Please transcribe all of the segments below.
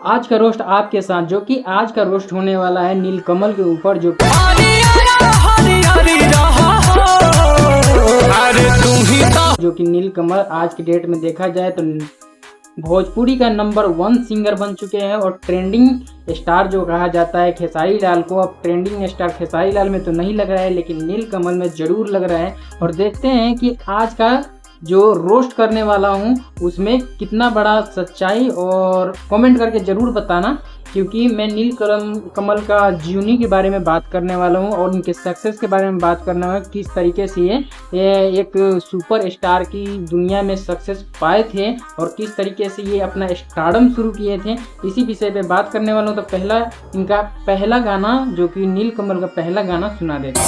आज का रोस्ट आपके साथ, जो कि आज का रोस्ट होने वाला है नीलकमल के ऊपर, जो कि नीलकमल आज की डेट में देखा जाए तो भोजपुरी का नंबर 1 सिंगर बन चुके हैं और ट्रेंडिंग स्टार जो कहा जाता है खेसारी लाल को। अब ट्रेंडिंग स्टार खेसारी लाल में तो नहीं लग रहा है, लेकिन नीलकमल में ज़रूर लग रहा है। और देखते हैं कि आज का जो रोस्ट करने वाला हूं उसमें कितना बड़ा सच्चाई, और कमेंट करके ज़रूर बताना, क्योंकि मैं नीलकमल का जीवनी के बारे में बात करने वाला हूं और उनके सक्सेस के बारे में बात करने वाला हूं, किस तरीके से ये एक सुपर स्टार की दुनिया में सक्सेस पाए थे और किस तरीके से ये अपना स्टारडम शुरू किए थे, इसी विषय पे बात करने वाला हूं। तो इनका पहला गाना, जो कि नीलकमल का पहला गाना सुना देते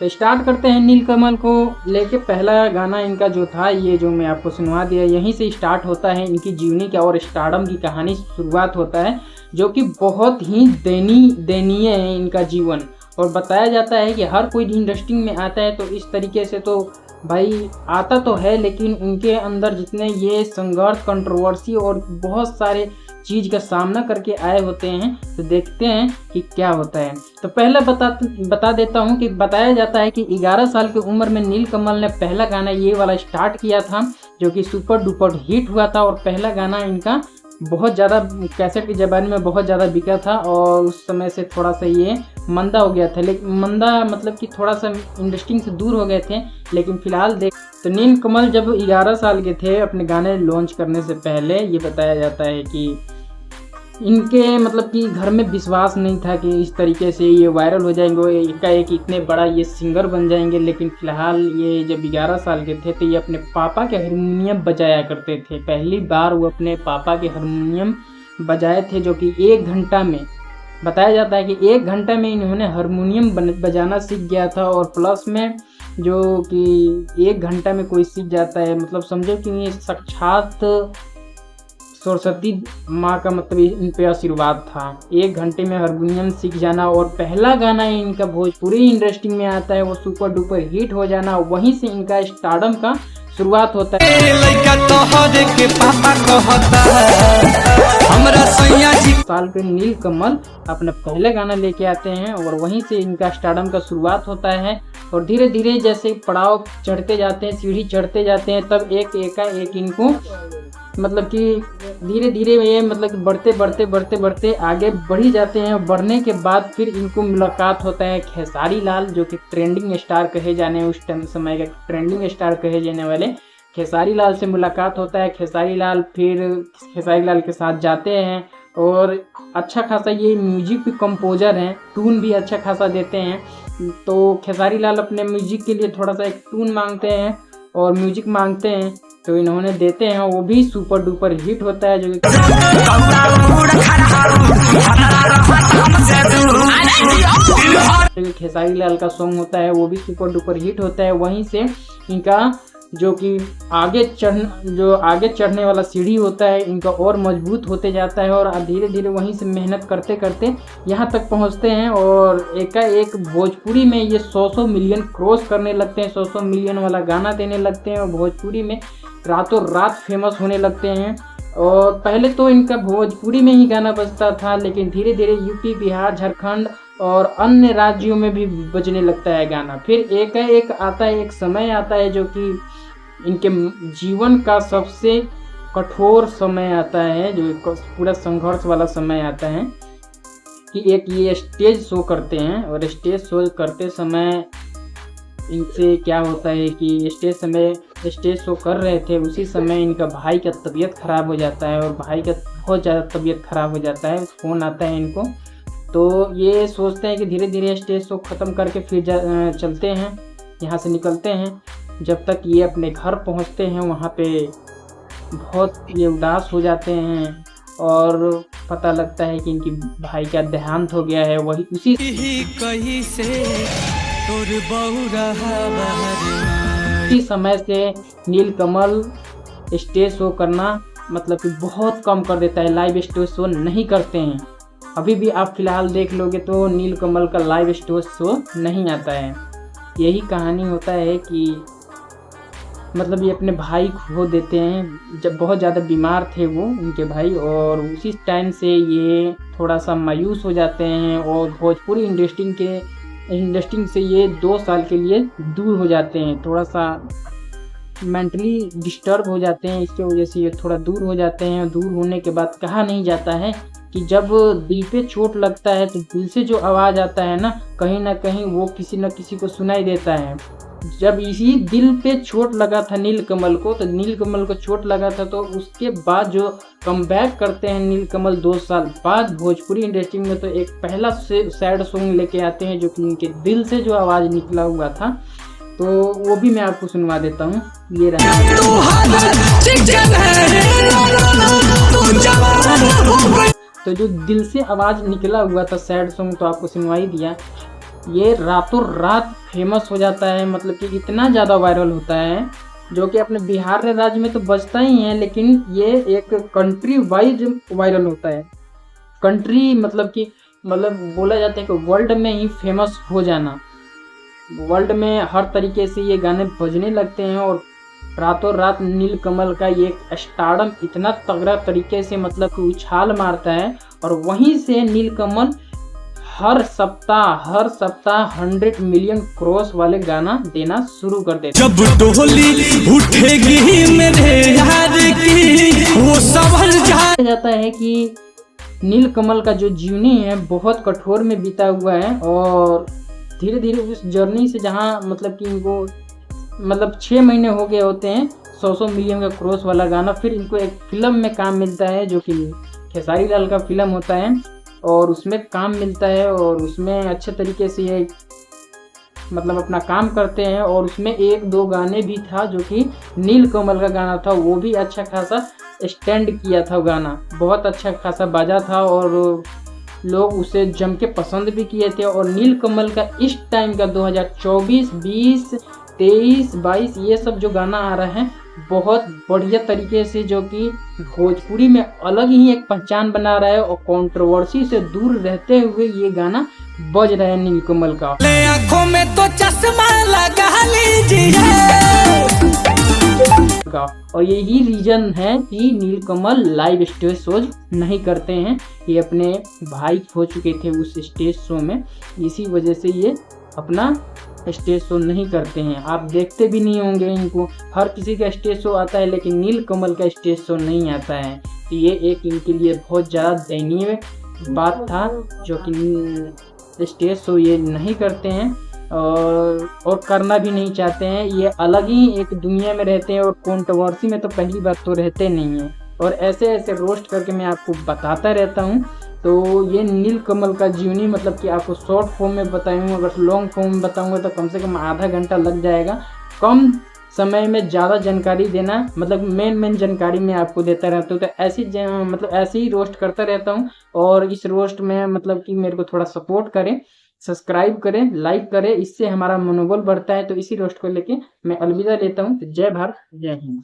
तो स्टार्ट करते हैं। नीलकमल को लेके पहला गाना इनका जो था, ये जो मैं आपको सुनवा दिया, यहीं से स्टार्ट होता है इनकी जीवनी का और स्टारडम की कहानी शुरुआत होता है, जो कि बहुत ही दयनीय है इनका जीवन। और बताया जाता है कि हर कोई इंडस्ट्री में आता है तो इस तरीके से तो भाई आता तो है, लेकिन उनके अंदर जितने ये संघर्ष, कंट्रोवर्सी और बहुत सारे चीज़ का सामना करके आए होते हैं, तो देखते हैं कि क्या होता है। तो पहले बता देता हूं कि बताया जाता है कि 11 साल की उम्र में नीलकमल ने पहला गाना ये वाला स्टार्ट किया था, जो कि सुपर डुपर हिट हुआ था। और पहला गाना इनका बहुत ज़्यादा कैसेट के ज़माने में बहुत ज़्यादा बिका था और उस समय से थोड़ा सा ये मंदा हो गया था, लेकिन मंदा मतलब कि थोड़ा सा इंडस्ट्री से दूर हो गए थे। लेकिन फिलहाल देख तो नीलकमल जब 11 साल के थे, अपने गाने लॉन्च करने से पहले, ये बताया जाता है कि इनके मतलब कि घर में विश्वास नहीं था कि इस तरीके से ये वायरल हो जाएंगे, एकाएक इतने बड़ा ये सिंगर बन जाएंगे। लेकिन फिलहाल ये जब 11 साल के थे तो ये अपने पापा के हारमोनियम बजाया करते थे। पहली बार वो अपने पापा के हारमोनियम बजाए थे, जो कि 1 घंटा में, बताया जाता है कि 1 घंटा में इन्होंने हारमोनियम बजाना सीख गया था। और प्लस में जो कि 1 घंटा में कोई सीख जाता है, मतलब समझो कि ये साक्षात सरस्वती माँ का मतलब इन पे आशीर्वाद था। 1 घंटे में हारमोनियम सीख जाना और पहला गाना इनका भोजपुरी इंडस्ट्री में आता है, वो सुपर डुपर हिट हो जाना, वहीं से इनका स्टारडम का शुरुआत होता है। साल के नीलकमल अपना पहले गाना लेके आते हैं और वहीं से इनका स्टारडम का शुरुआत होता है। और धीरे धीरे जैसे पड़ाव चढ़ते जाते हैं, सीढ़ी चढ़ते जाते हैं, तब एक इनको मतलब कि धीरे धीरे ये मतलब बढ़ते आगे बढ़ी जाते हैं। बढ़ने के बाद फिर इनको मुलाकात होता है खेसारी लाल, जो कि ट्रेंडिंग स्टार कहे जाने, उस टाइम समय के ट्रेंडिंग स्टार कहे जाने वाले खेसारी लाल से मुलाकात होता है। खेसारी लाल के साथ जाते हैं और अच्छा खासा ये म्यूजिक भी कंपोजर हैं, टून भी अच्छा खासा देते हैं। तो खेसारी लाल अपने म्यूजिक के लिए थोड़ा सा एक टून मांगते हैं और म्यूजिक मांगते हैं, तो इन्होंने देते हैं, वो भी सुपर डुपर हिट होता है। जो खेसारी लाल का सॉन्ग होता है वो भी सुपर डुपर हिट होता है। वहीं से इनका जो कि आगे चढ़ने वाला सीढ़ी होता है इनका और मजबूत होते जाता है और धीरे धीरे वहीं से मेहनत करते करते यहाँ तक पहुँचते हैं। और एकाएक भोजपुरी में ये 100 मिलियन क्रॉस करने लगते हैं, 100 मिलियन वाला गाना देने लगते हैं और भोजपुरी में रातों रात फेमस होने लगते हैं। और पहले तो इनका भोजपुरी में ही गाना बजता था, लेकिन धीरे धीरे यूपी, बिहार, झारखंड और अन्य राज्यों में भी बजने लगता है गाना। फिर एक समय आता है जो कि इनके जीवन का सबसे कठोर समय आता है, जो पूरा संघर्ष वाला समय आता है कि एक ये स्टेज शो करते हैं। और स्टेज शो करते समय इनसे क्या होता है कि स्टेज शो कर रहे थे, उसी समय इनका भाई का तबीयत ख़राब हो जाता है और भाई का बहुत ज़्यादा तबीयत ख़राब हो जाता है। फ़ोन आता है इनको, तो ये सोचते हैं कि धीरे धीरे स्टेज शो ख़त्म करके फिर चलते हैं, यहाँ से निकलते हैं। जब तक ये अपने घर पहुँचते हैं, वहाँ पे बहुत ये उदास हो जाते हैं और पता लगता है कि इनकी भाई का देहांत हो गया है। वही उसी समय से नीलकमल स्टेज शो करना मतलब कि बहुत कम कर देता है, लाइव स्टेज शो नहीं करते हैं। अभी भी आप फिलहाल देख लोगे तो नीलकमल का लाइव स्टेज शो नहीं आता है। यही कहानी होता है कि मतलब ये अपने भाई खो देते हैं, जब बहुत ज़्यादा बीमार थे वो उनके भाई, और उसी टाइम से ये थोड़ा सा मायूस हो जाते हैं और भोजपुरी इंडस्ट्री से ये 2 साल के लिए दूर हो जाते हैं, थोड़ा सा मेंटली डिस्टर्ब हो जाते हैं। इसके वजह से ये थोड़ा दूर हो जाते हैं। दूर होने के बाद कहा नहीं जाता है कि जब दिल पे चोट लगता है तो दिल से जो आवाज़ आता है ना कहीं वो किसी न किसी को सुनाई देता है। जब इसी दिल पे चोट लगा था नीलकमल को, तो नीलकमल को चोट लगा था, तो उसके बाद जो कमबैक करते हैं नीलकमल 2 साल बाद भोजपुरी इंडस्ट्री में, तो एक पहला सैड सॉन्ग लेके आते हैं जो कि उनके दिल से जो आवाज़ निकला हुआ था, तो वो भी मैं आपको सुनवा देता हूँ। ये रहा। तो जो दिल से आवाज़ निकला हुआ था सैड सॉन्ग तो आपको सुनवाई दिया। ये रातों रात फेमस हो जाता है, मतलब कि इतना ज़्यादा वायरल होता है, जो कि अपने बिहार राज्य में तो बजता ही है, लेकिन ये एक कंट्री वाइज वायरल होता है। कंट्री मतलब बोला जाता है कि वर्ल्ड में ही फेमस हो जाना, वर्ल्ड में हर तरीके से ये गाने बजने लगते हैं। और रातों रात नीलकमल का ये स्टारडम इतना तगड़ा तरीके से मतलब कि उछाल मारता है, और वहीं से नीलकमल हर सप्ताह 100 मिलियन क्रॉस वाले गाना देना शुरू कर देते। जब डोली उठेगी मेरे यार की वो संभल जाता है कि नीलकमल का जो जीवनी है बहुत कठोर में बीता हुआ है, और धीरे धीरे उस जर्नी से जहाँ मतलब कि इनको 6 महीने हो गए होते हैं 100 मिलियन का क्रॉस वाला गाना, फिर इनको एक फिल्म में काम मिलता है जो कि खेसारी लाल का फिल्म होता है, और उसमें काम मिलता है, और उसमें अच्छे तरीके से ये अपना काम करते हैं। और उसमें 1-2 गाने भी था जो कि नीलकमल का गाना था, वो भी अच्छा खासा स्टैंड किया था, वो गाना बहुत अच्छा खासा बाजा था, और लोग उसे जम के पसंद भी किए थे। और नीलकमल का इस टाइम का 2024, 20, 23, 22 ये सब जो गाना आ रहा है बहुत बढ़िया तरीके से, जो कि भोजपुरी में अलग ही एक पहचान बना रहा है, और कंट्रोवर्सी से दूर रहते हुए ये गाना बज रहा है नीलकमल का। आँखों में तो चश्मा लगा लीजिए। और यही रीजन है कि नीलकमल लाइव स्टेज शोज नहीं करते हैं। ये अपने भाई खो चुके थे उस स्टेज शो में, इसी वजह से ये अपना स्टेज शो नहीं करते हैं। आप देखते भी नहीं होंगे इनको, हर किसी का स्टेज शो आता है लेकिन नीलकमल का स्टेज शो नहीं आता है। तो ये एक इनके लिए बहुत ज़्यादा दयनीय बात था, जो कि स्टेज शो ये नहीं करते हैं और करना भी नहीं चाहते हैं। ये अलग ही एक दुनिया में रहते हैं, और कंट्रोवर्सी में तो पहली बात तो रहते नहीं हैं, और ऐसे रोस्ट करके मैं आपको बताता रहता हूँ। तो ये नीलकमल का जीवनी कि आपको शॉर्ट फॉर्म में बताऊँगा, अगर लॉन्ग फॉर्म में बताऊँगा तो कम से कम आधा घंटा लग जाएगा। कम समय में ज़्यादा जानकारी देना, मेन जानकारी मैं आपको देता रहता हूँ। तो ऐसे ही रोस्ट करता रहता हूँ, और इस रोस्ट में कि मेरे को थोड़ा सपोर्ट करें, सब्सक्राइब करें, लाइक करें, इससे हमारा मनोबल बढ़ता है। तो इसी रोस्ट को लेके मैं अलविदा लेता हूँ। जय भारत, जय हिंद।